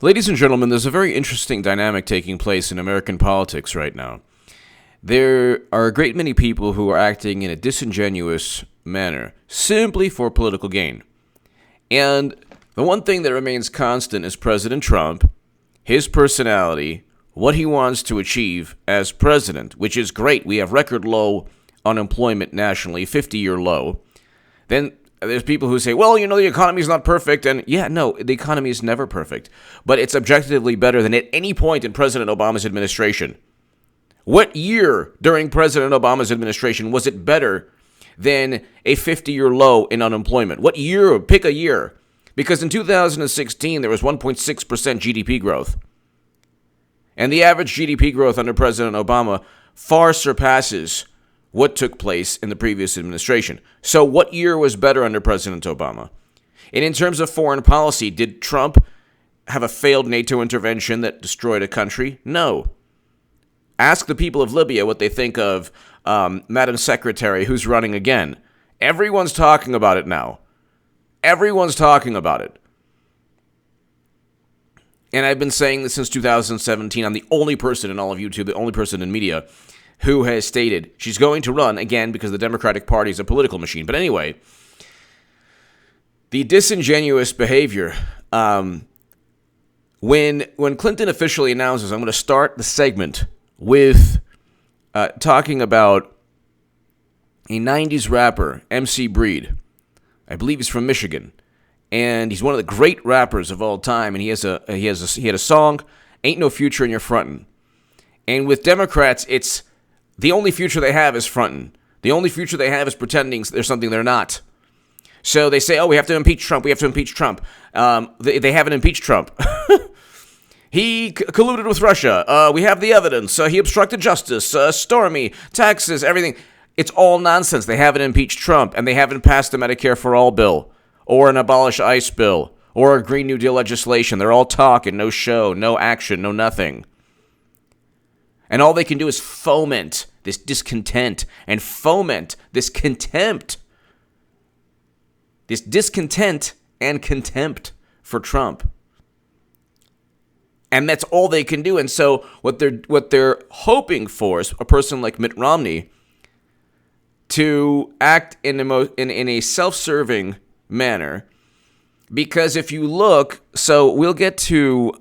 Ladies and gentlemen, there's a very interesting dynamic taking place in American politics right now. There are a great many people who are acting in a disingenuous manner simply for political gain. And the one thing that remains constant is President Trump, his personality, what he wants to achieve as president, which is great. We have record low unemployment nationally, 50-year low. Then there's people who say, well, the economy is not perfect. And yeah, no, the economy is never perfect. But it's objectively better than at any point in President Obama's administration. What year during President Obama's administration was it better than a 50-year low in unemployment? What year? Pick a year. Because in 2016, there was 1.6% GDP growth. And the average GDP growth under President Obama far surpasses what took place in the previous administration. So what year was better under President Obama? And in terms of foreign policy, did Trump have a failed NATO intervention that destroyed a country? No. Ask the people of Libya what they think of Madam Secretary, who's running again. Everyone's talking about it now. Everyone's talking about it. And I've been saying this since 2017. I'm the only person in all of YouTube, the only person in media who has stated she's going to run again because the Democratic Party is a political machine. But anyway, the disingenuous behavior. When Clinton officially announces, I'm going to start the segment with talking about a 90s rapper, MC Breed. I believe he's from Michigan, and he's one of the great rappers of all time. And he had a song, "Ain't No Future in Your Frontin'." And with Democrats, it's the only future they have is frontin'. The only future they have is pretending there's something they're not. So they say, "Oh, we have to impeach Trump. We have to impeach Trump." They haven't impeached Trump. He colluded with Russia. We have the evidence. He obstructed justice. Stormy, taxes, everything. It's all nonsense. They haven't impeached Trump, and they haven't passed the Medicare for All bill, or an Abolish ICE bill, or a Green New Deal legislation. They're all talk and no show, no action, no nothing. And all they can do is foment this discontent and foment this contempt. This discontent and contempt for Trump. And that's all they can do. And so what they're hoping for is a person like Mitt Romney to act in a self-serving manner. Because if you look, so we'll get to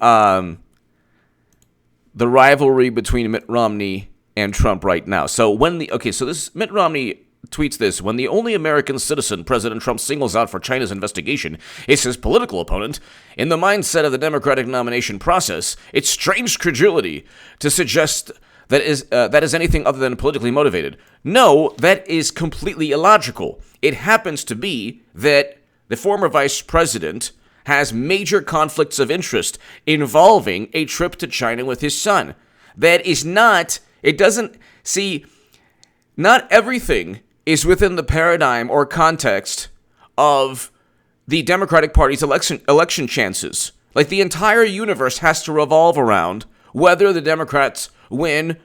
the rivalry between Mitt Romney and Trump right now. So this Mitt Romney tweets this: when the only American citizen President Trump singles out for China's investigation is his political opponent, in the mindset of the Democratic nomination process, it's strange credulity to suggest that is anything other than politically motivated. No, that is completely illogical. It happens to be that the former vice president has major conflicts of interest involving a trip to China with his son. That is not, not everything is within the paradigm or context of the Democratic Party's election chances. Like, the entire universe has to revolve around whether the Democrats win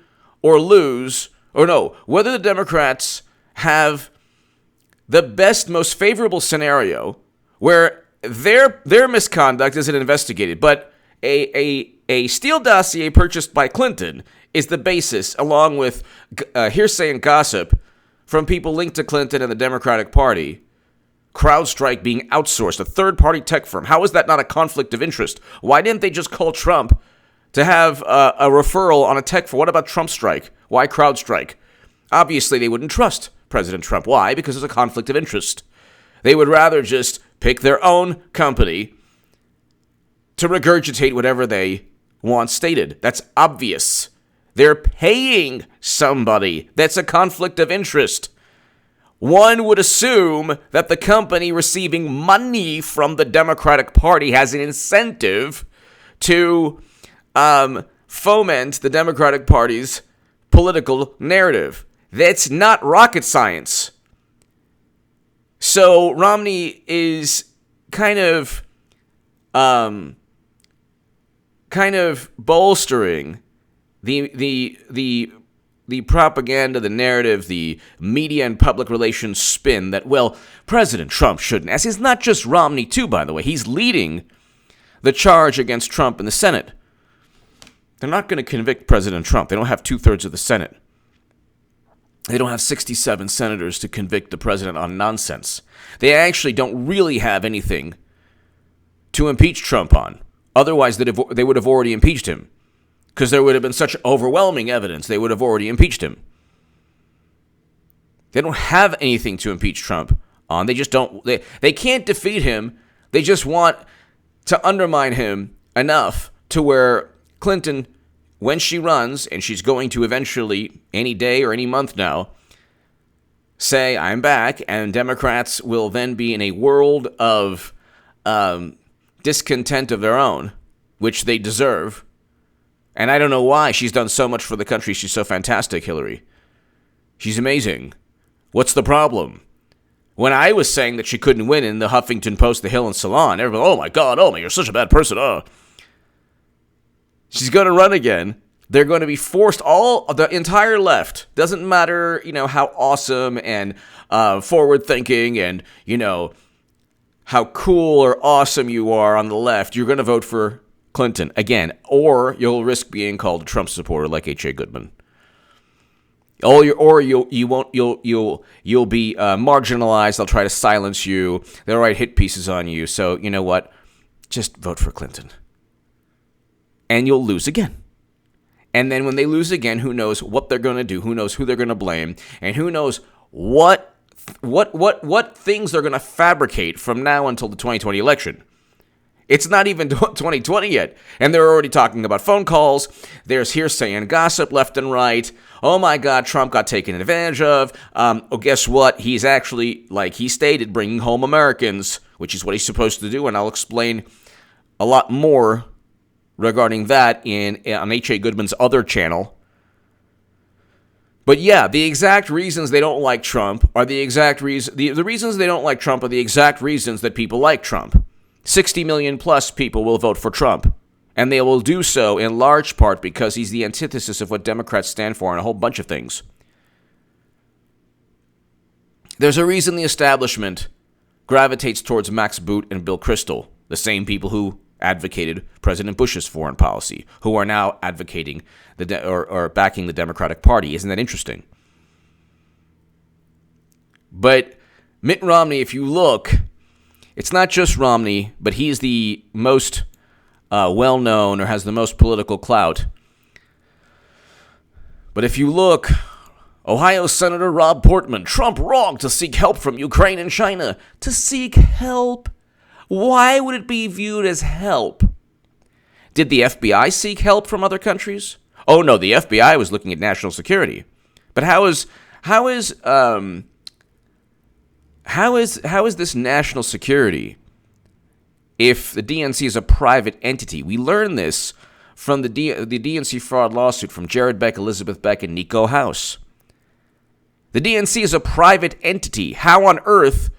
or lose, whether the Democrats have the best, most favorable scenario where their misconduct isn't investigated, but a Steele dossier purchased by Clinton is the basis, along with hearsay and gossip from people linked to Clinton and the Democratic Party. CrowdStrike being outsourced, a third-party tech firm. How is that not a conflict of interest? Why didn't they just call Trump to have a referral on a tech firm? What about TrumpStrike? Why CrowdStrike? Obviously, they wouldn't trust President Trump. Why? Because there's a conflict of interest. They would rather just pick their own company to regurgitate whatever they want stated. That's obvious. They're paying somebody. That's a conflict of interest. One would assume that the company receiving money from the Democratic Party has an incentive to foment the Democratic Party's political narrative. That's not rocket science. So Romney is kind of bolstering the propaganda, the narrative, the media and public relations spin that, well, President Trump shouldn't. As is not just Romney, too, by the way. He's leading the charge against Trump in the Senate. They're not going to convict President Trump. They don't have 2/3 of the Senate. They don't have 67 senators to convict the president on nonsense. They actually don't really have anything to impeach Trump on. Otherwise, they would have already impeached him. Because there would have been such overwhelming evidence, they would have already impeached him. They don't have anything to impeach Trump on. They just don't. They can't defeat him. They just want to undermine him enough to where Clinton, when she runs, and she's going to eventually, any day or any month now, say, I'm back, and Democrats will then be in a world of discontent of their own, which they deserve. And I don't know why. She's done so much for the country. She's so fantastic, Hillary. She's amazing. What's the problem? When I was saying that she couldn't win in the Huffington Post, The Hill, and Salon, everybody, oh my God, you're such a bad person, She's going to run again. They're going to be forced, the entire left, doesn't matter, how awesome and forward-thinking and, how cool or awesome you are on the left, you're going to vote for Clinton again, or you'll risk being called a Trump supporter like H.A. Goodman. You'll be marginalized. They'll try to silence you. They'll write hit pieces on you. So you know what? Just vote for Clinton, and you'll lose again. And then when they lose again, who knows what they're going to do? Who knows who they're going to blame? And who knows what things they're going to fabricate from now until the 2020 election? It's not even 2020 yet, and they're already talking about phone calls. There's hearsay and gossip left and right. Oh my God, Trump got taken advantage of. Guess what? He's actually, like he stated, bringing home Americans, which is what he's supposed to do, and I'll explain a lot more regarding that on H.A. Goodman's other channel. But yeah, the exact reasons they don't like Trump are the exact reasons. The reasons they don't like Trump are the exact reasons that people like Trump. 60 million plus people will vote for Trump, and they will do so in large part because he's the antithesis of what Democrats stand for and a whole bunch of things. There's a reason the establishment gravitates towards Max Boot and Bill Kristol, the same people who advocated President Bush's foreign policy, who are now advocating or backing the Democratic Party. Isn't that interesting? But Mitt Romney, if you look, it's not just Romney, but he's the most well-known or has the most political clout. But if you look, Ohio Senator Rob Portman, Trump wrong to seek help from Ukraine and China. To seek help? Why would it be viewed as help? Did the FBI seek help from other countries? Oh no, the FBI was looking at national security. But how is this national security if the DNC is a private entity? We learned this from the DNC fraud lawsuit from Jared Beck, Elizabeth Beck, and Nico House. The DNC is a private entity. How on earth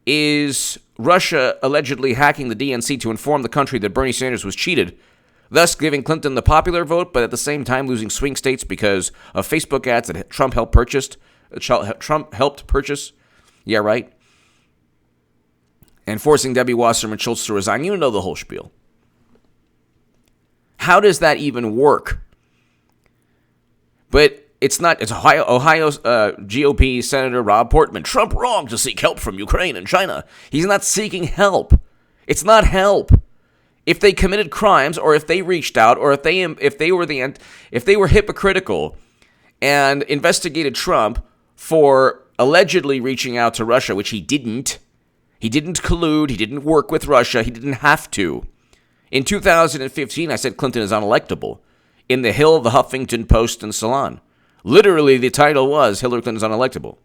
is Russia allegedly hacking the DNC to inform the country that Bernie Sanders was cheated, thus giving Clinton the popular vote, but at the same time losing swing states because of Facebook ads that Trump helped purchase? Yeah, right? And forcing Debbie Wasserman Schultz to resign. You know the whole spiel. How does that even work? But it's not. It's Ohio's GOP Senator Rob Portman. Trump wrong to seek help from Ukraine and China. He's not seeking help. It's not help. If they committed crimes, or if they reached out, or if they were hypocritical and investigated Trump for allegedly reaching out to Russia, which he didn't. He didn't collude. He didn't work with Russia. He didn't have to. In 2015, I said Clinton is unelectable. In the Hill, the Huffington Post, and Salon. Literally, the title was Hillary Clinton's unelectable.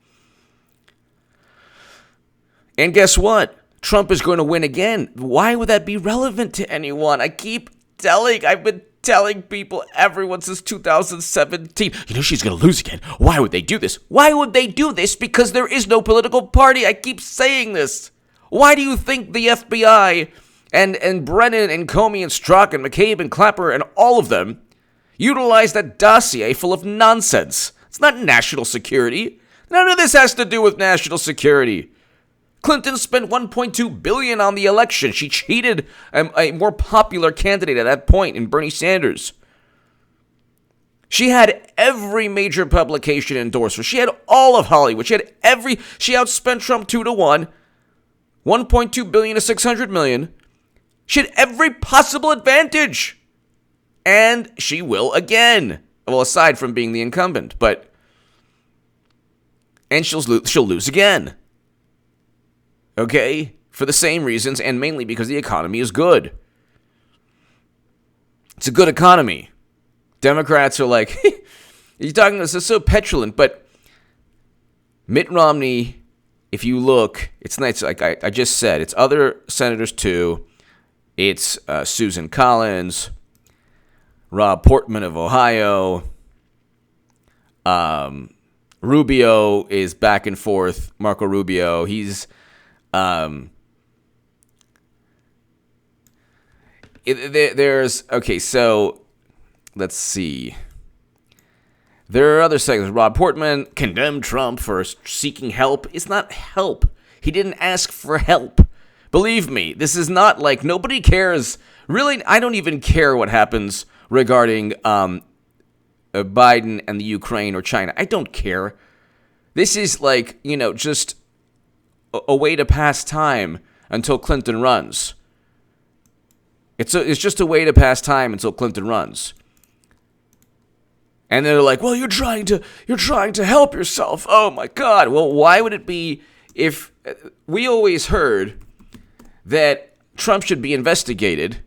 And guess what? Trump is going to win again. Why would that be relevant to anyone? I've been telling people, everyone since 2017, she's going to lose again. Why would they do this? Why would they do this? Because there is no political party. I keep saying this. Why do you think the FBI and Brennan and Comey and Strzok and McCabe and Clapper and all of them utilize that dossier full of nonsense? It's not national security. None of this has to do with national security. Clinton spent $1.2 billion on the election. She cheated a more popular candidate at that point in Bernie Sanders. She had every major publication endorse her. She had all of Hollywood. She outspent Trump 2-1, $1.2 billion to $600 million. She had every possible advantage. And she will again. Well, aside from being the incumbent, and she'll lose again. Okay? For the same reasons, and mainly because the economy is good. It's a good economy. Democrats are like, you're talking, this is so petulant, but Mitt Romney, if you look, it's nice, like I just said, it's other senators too. It's Susan Collins, Rob Portman of Ohio, Rubio is back and forth, Marco Rubio, so let's see. There are other segments. Rob Portman condemned Trump for seeking help. It's not help. He didn't ask for help. Believe me, this is not like nobody cares. Really, I don't even care what happens regarding Biden and the Ukraine or China. I don't care. This is like, just a way to pass time until Clinton runs. It's just a way to pass time until Clinton runs. And they're like, well, you're trying to help yourself. Oh my God. Well, why would it be if we always heard that Trump should be investigated,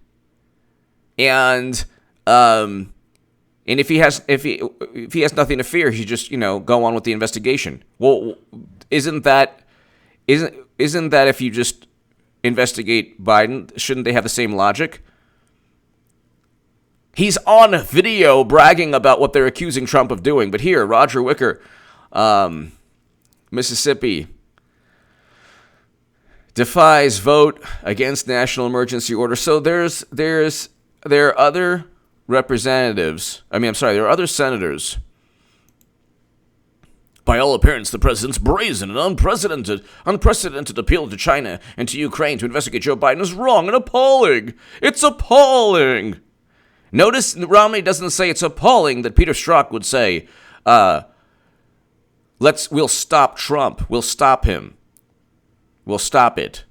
and if he has nothing to fear, he just go on with the investigation. Well, isn't that if you just investigate Biden, shouldn't they have the same logic? He's on video bragging about what they're accusing Trump of doing. But here, Roger Wicker, Mississippi, defies vote against national emergency order. So there are other representatives. There are other senators. By all appearance, the president's brazen and unprecedented appeal to China and to Ukraine to investigate Joe Biden is wrong and appalling. It's appalling. Notice Romney doesn't say it's appalling that Peter Strzok would say, we'll stop Trump. We'll stop him. We'll stop it.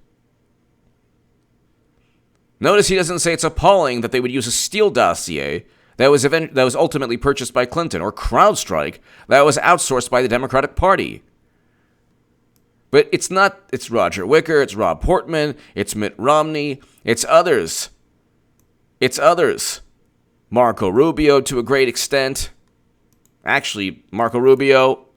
Notice he doesn't say it's appalling that they would use a Steele dossier that was ultimately purchased by Clinton, or CrowdStrike that was outsourced by the Democratic Party. But it's Roger Wicker, it's Rob Portman, it's Mitt Romney, it's others. Marco Rubio to a great extent. Actually, Marco Rubio.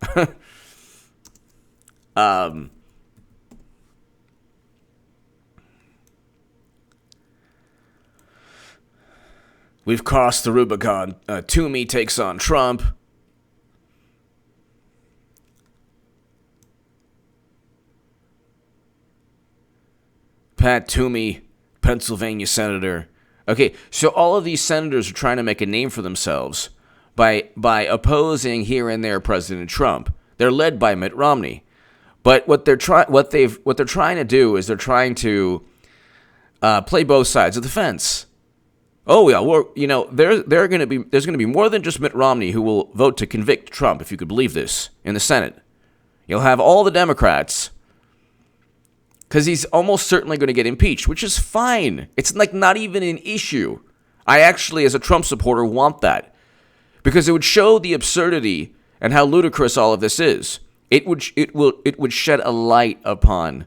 We've crossed the Rubicon. Toomey takes on Trump. Pat Toomey, Pennsylvania senator. Okay, so all of these senators are trying to make a name for themselves by opposing here and there President Trump. They're led by Mitt Romney. But what they're trying to do is they're trying to play both sides of the fence. Oh yeah, there's going to be more than just Mitt Romney who will vote to convict Trump, if you could believe this, in the Senate. You'll have all the Democrats, because he's almost certainly going to get impeached, which is fine. It's like not even an issue. I actually, as a Trump supporter, want that, because it would show the absurdity and how ludicrous all of this is. It would shed a light upon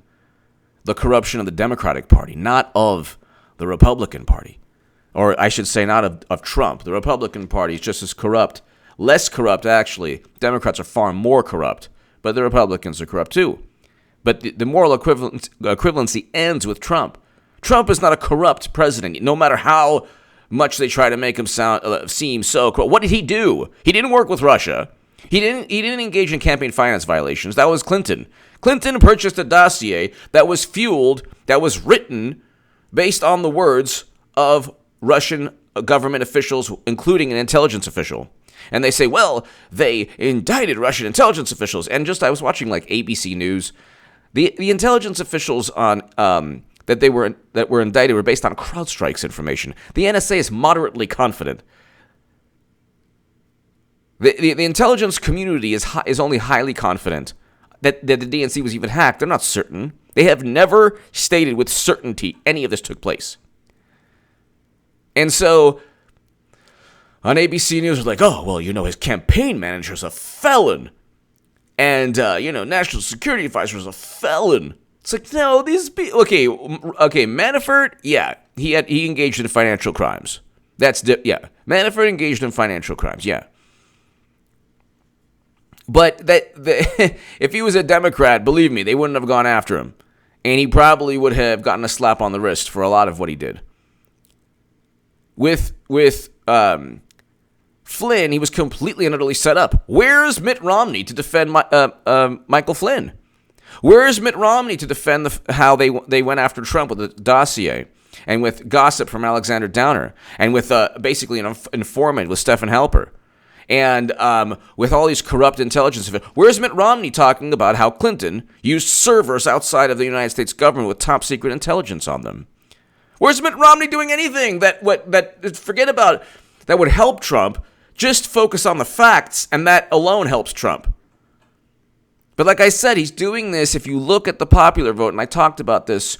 the corruption of the Democratic Party, not of the Republican Party. Or I should say not of Trump. The Republican Party is just as corrupt. Less corrupt, actually. Democrats are far more corrupt. But the Republicans are corrupt too. But the moral equivalency ends with Trump. Trump is not a corrupt president, no matter how much they try to make him seem so corrupt. What did he do? He didn't work with Russia. He didn't engage in campaign finance violations. That was Clinton. Clinton purchased a dossier that was written based on the words of Russian government officials, including an intelligence official. And they say, well, they indicted Russian intelligence officials. And I was watching like ABC News. The intelligence officials on that were indicted were based on CrowdStrike's information. The NSA is moderately confident. The intelligence community is only highly confident that the DNC was even hacked. They're not certain. They have never stated with certainty any of this took place. And so on ABC News, they're like, oh, well, his campaign manager's a felon. And, national security advisor is a felon. It's like, no, these people... Okay, Manafort, yeah, he engaged in financial crimes. Manafort engaged in financial crimes, yeah. But if he was a Democrat, believe me, they wouldn't have gone after him. And he probably would have gotten a slap on the wrist for a lot of what he did. With Flynn, he was completely and utterly set up. Where's Mitt Romney to defend Michael Flynn? Where's Mitt Romney to defend how they went after Trump with the dossier and with gossip from Alexander Downer and with basically an informant with Stephen Halper? And with all these corrupt intelligence, where's Mitt Romney talking about how Clinton used servers outside of the United States government with top secret intelligence on them? Where's Mitt Romney doing anything that would help Trump? Just focus on the facts, and that alone helps Trump. But like I said, he's doing this. If you look at the popular vote, and I talked about this,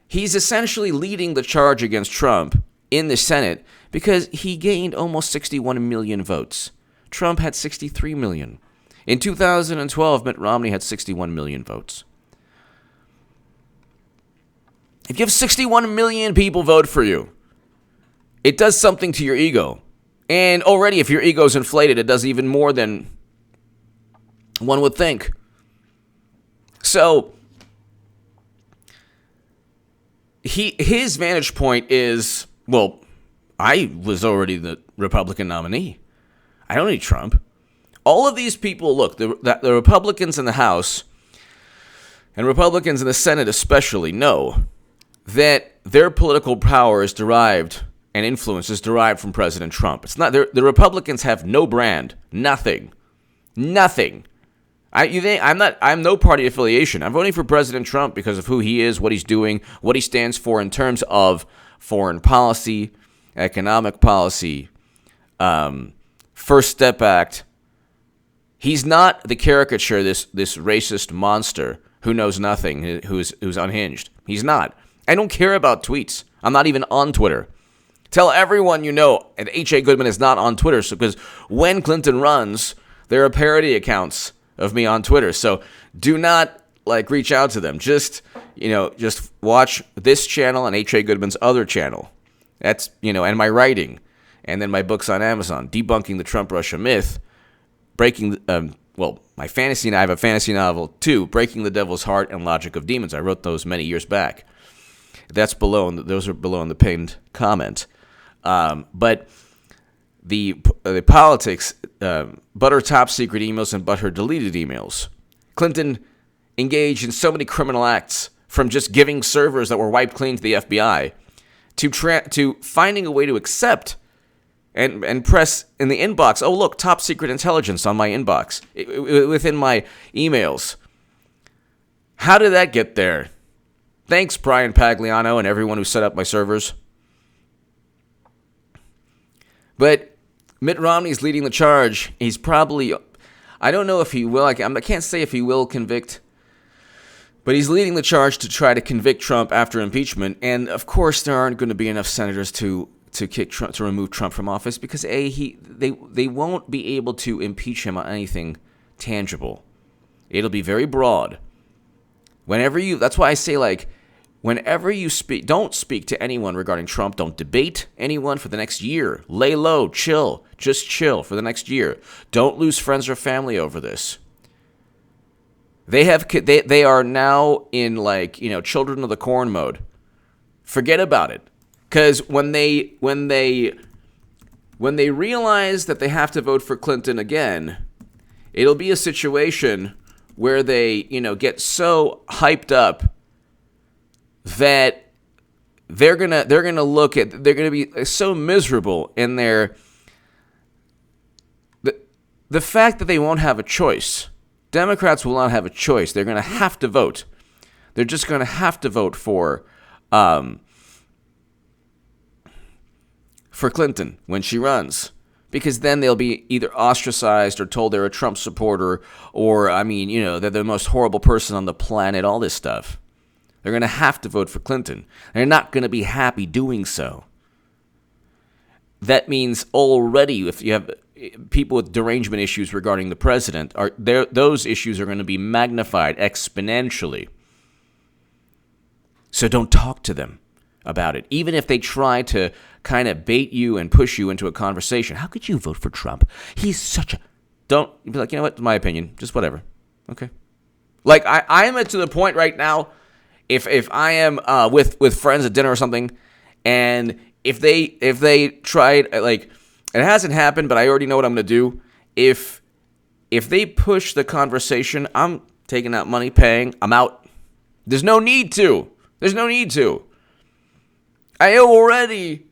he's essentially leading the charge against Trump in the Senate because he gained almost 61 million votes. Trump had 63 million. In 2012, Mitt Romney had 61 million votes. If you have 61 million people vote for you, it does something to your ego. And already, if your ego's inflated, it does even more than one would think. So, his vantage point is, well, I was already the Republican nominee. I don't need Trump. All of these people, look, the Republicans in the House and Republicans in the Senate especially know that their political power is derived and influence is derived from President Trump. It's not the Republicans have no brand, nothing. I'm no party affiliation. I'm voting for President Trump because of who he is, what he's doing, what he stands for in terms of foreign policy, economic policy, First Step Act. He's not the caricature, this racist monster who knows nothing, who's unhinged. He's not. I don't care about tweets. I'm not even on Twitter. Tell everyone you know, and H.A. Goodman is not on Twitter, because when Clinton runs, there are parody accounts of me on Twitter. So do not reach out to them. Just watch this channel and H.A. Goodman's other channel. That's, and my writing, and then my books on Amazon, Debunking the Trump-Russia Myth, Breaking, my fantasy, I have a fantasy novel too, Breaking the Devil's Heart and Logic of Demons. I wrote those many years back. Those are below in the pinned comment. But the politics, but her top secret emails and but her deleted emails. Clinton engaged in so many criminal acts, from just giving servers that were wiped clean to the FBI to finding a way to accept and press in the inbox. Oh, look, top secret intelligence on my inbox within my emails. How did that get there? Thanks, Brian Pagliano and everyone who set up my servers. But Mitt Romney's leading the charge. He's probably, I don't know if he will, I can't say if he will convict, but he's leading the charge to try to convict Trump after impeachment. And of course, there aren't going to be enough senators to kick Trump, to remove Trump from office, because they won't be able to impeach him on anything tangible. It'll be very broad. That's why I say, whenever you speak, don't speak to anyone regarding Trump. Don't debate anyone for the next year. Lay low, chill, just chill for the next year. Don't lose friends or family over this. They are now in children of the corn mode. Forget about it, because when they realize that they have to vote for Clinton again, it'll be a situation where they get so hyped up that they're gonna be so miserable in the fact that they won't have a choice Democrats will not have a choice. They're going to have to vote. They're just going to have to vote for Clinton when she runs, because then they'll be either ostracized or told they're a Trump supporter, or, they're the most horrible person on the planet, all this stuff. They're going to have to vote for Clinton. They're not going to be happy doing so. That means already, if you have people with derangement issues regarding the president, those issues are going to be magnified exponentially. So don't talk to them about it. Even if they try to kind of bait you and push you into a conversation. How could you vote for Trump? He's such a... Don't be like, you know what, my opinion, just whatever. Okay. Like, I am to the point right now, if I am with friends at dinner or something, and if they tried, like, it hasn't happened, but I already know what I'm going to do. If they push the conversation, I'm taking out money, paying, I'm out. There's no need to. I already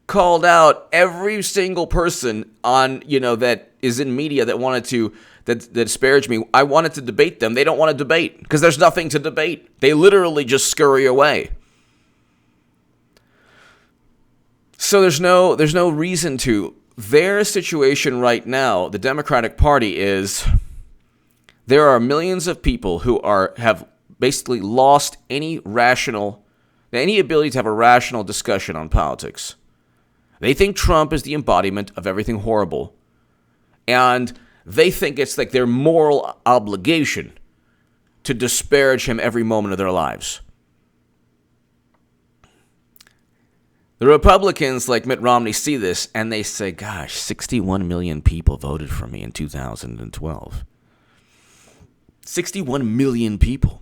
called out every single person on, that is in media that disparaged me. I wanted to debate them. They don't want to debate because there's nothing to debate. They literally just scurry away. So there's no reason to. Their situation right now, the Democratic Party, is there are millions of people who have basically lost any ability to have a rational discussion on politics. They think Trump is the embodiment of everything horrible. And they think it's like their moral obligation to disparage him every moment of their lives. The Republicans, like Mitt Romney, see this and they say, gosh, 61 million people voted for me in 2012. 61 million people.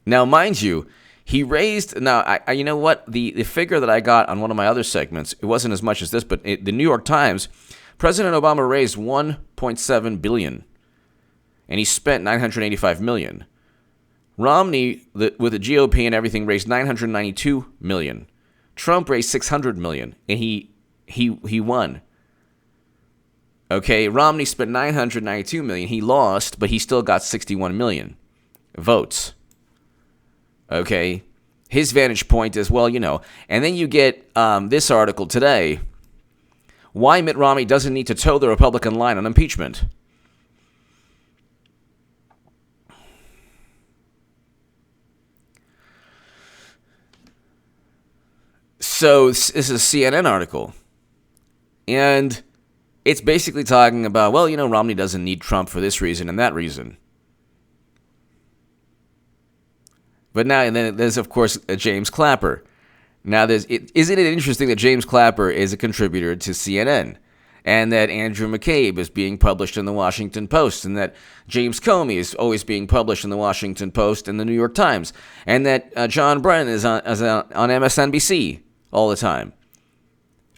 Now, mind you, he raised, you know what? The figure that I got on one of my other segments, it wasn't as much as this, but the New York Times, President Obama raised $1.7 billion, and he spent $985 million. Romney, with the GOP and everything, raised $992 million. Trump raised $600 million, and he won. Okay, Romney spent $992 million. He lost, but he still got 61 million votes. Okay, his vantage point is, well, and then you get this article today, why Mitt Romney doesn't need to toe the Republican line on impeachment. So this is a CNN article, and it's basically talking about, well, Romney doesn't need Trump for this reason and that reason. But now, and then there's, of course, James Clapper. Now, isn't it interesting that James Clapper is a contributor to CNN, and that Andrew McCabe is being published in the Washington Post, and that James Comey is always being published in the Washington Post and the New York Times, and that John Brennan is on MSNBC all the time.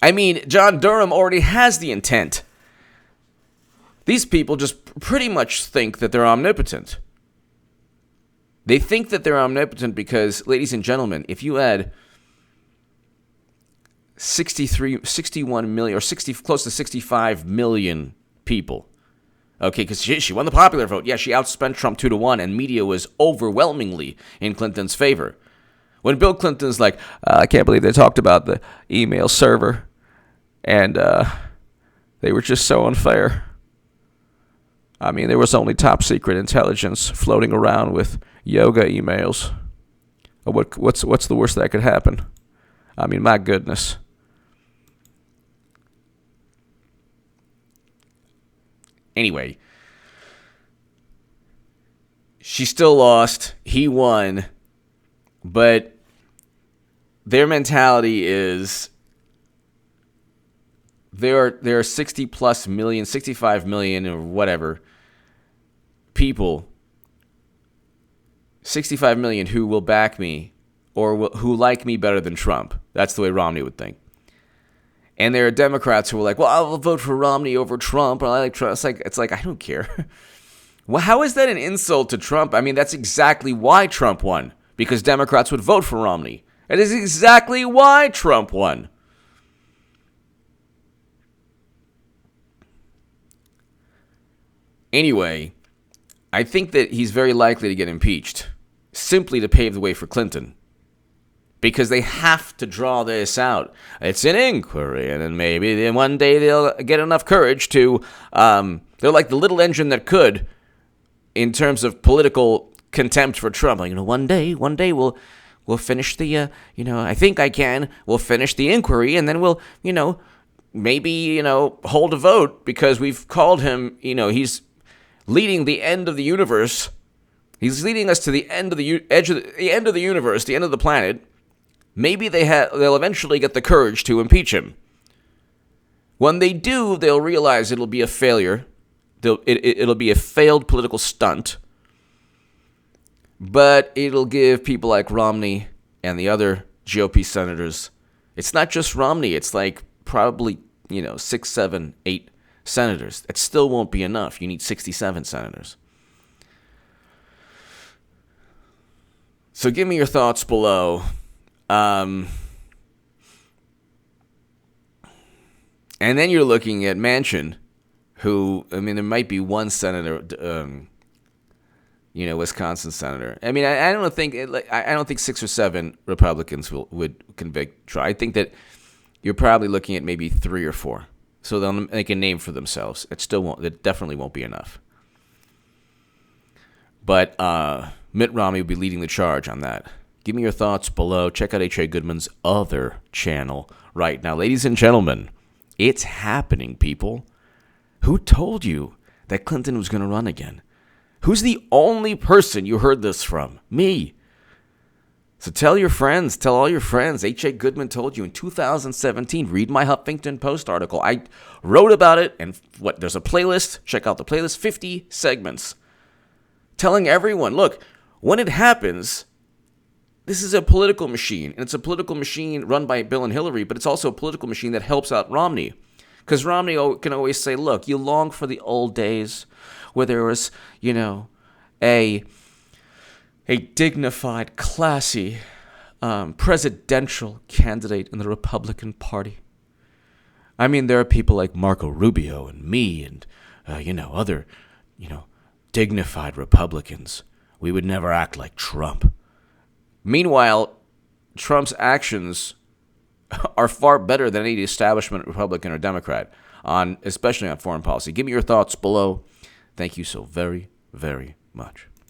I mean, John Durham already has the intent. These people just pretty much think that they're omnipotent. They think that they're omnipotent because, ladies and gentlemen, if you add 61 million, or close to 65 million people, okay, because she won the popular vote. Yeah, she outspent Trump 2-1, and media was overwhelmingly in Clinton's favor. When Bill Clinton's like, I can't believe they talked about the email server, and they were just so unfair. I mean, there was only top secret intelligence floating around with yoga emails. What's the worst that could happen? I mean, my goodness. Anyway, she still lost. He won. But their mentality is there are 60 plus million, 65 million or whatever people, 65 million who will back me or who like me better than Trump. That's the way Romney would think. And there are Democrats who are like, well, I'll vote for Romney over Trump. Or I like Trump. It's like I don't care. Well, how is that an insult to Trump? I mean, that's exactly why Trump won. Because Democrats would vote for Romney. That is exactly why Trump won. Anyway, I think that he's very likely to get impeached simply to pave the way for Clinton. Because they have to draw this out. It's an inquiry, and then maybe one day they'll get enough courage to, they're like the little engine that could, in terms of political contempt for Trump. Like, one day we'll finish the, I think I can, we'll finish the inquiry, and then we'll, maybe, hold a vote, because we've called him, he's leading the end of the universe. He's leading us to the end of the edge of the end of the universe, the end of the planet. Maybe they'll eventually get the courage to impeach him. When they do, they'll realize it'll be a failure. It'll be a failed political stunt. But it'll give people like Romney and the other GOP senators. It's not just Romney. It's like probably, 6, 7, 8 senators. It still won't be enough. You need 67 senators. So give me your thoughts below. And then you're looking at Manchin, who, there might be one senator, Wisconsin senator. I don't think 6 or 7 Republicans would convict Trump. I think that you're probably looking at maybe 3 or 4. So they'll make a name for themselves. It definitely won't be enough. But Mitt Romney will be leading the charge on that. Give me your thoughts below. Check out H.A. Goodman's other channel right now. Ladies and gentlemen, it's happening, people. Who told you that Clinton was going to run again? Who's the only person you heard this from? Me. So tell all your friends. H.A. Goodman told you in 2017. Read my Huffington Post article. I wrote about it, and there's a playlist. Check out the playlist, 50 segments. Telling everyone, look, when it happens, this is a political machine, and it's a political machine run by Bill and Hillary, but it's also a political machine that helps out Romney. Because Romney can always say, look, you long for the old days where there was, a dignified, classy presidential candidate in the Republican Party. There are people like Marco Rubio and me and, other, dignified Republicans. We would never act like Trump. Meanwhile, Trump's actions are far better than any establishment Republican or Democrat, especially on foreign policy. Give me your thoughts below. Thank you so very, very much.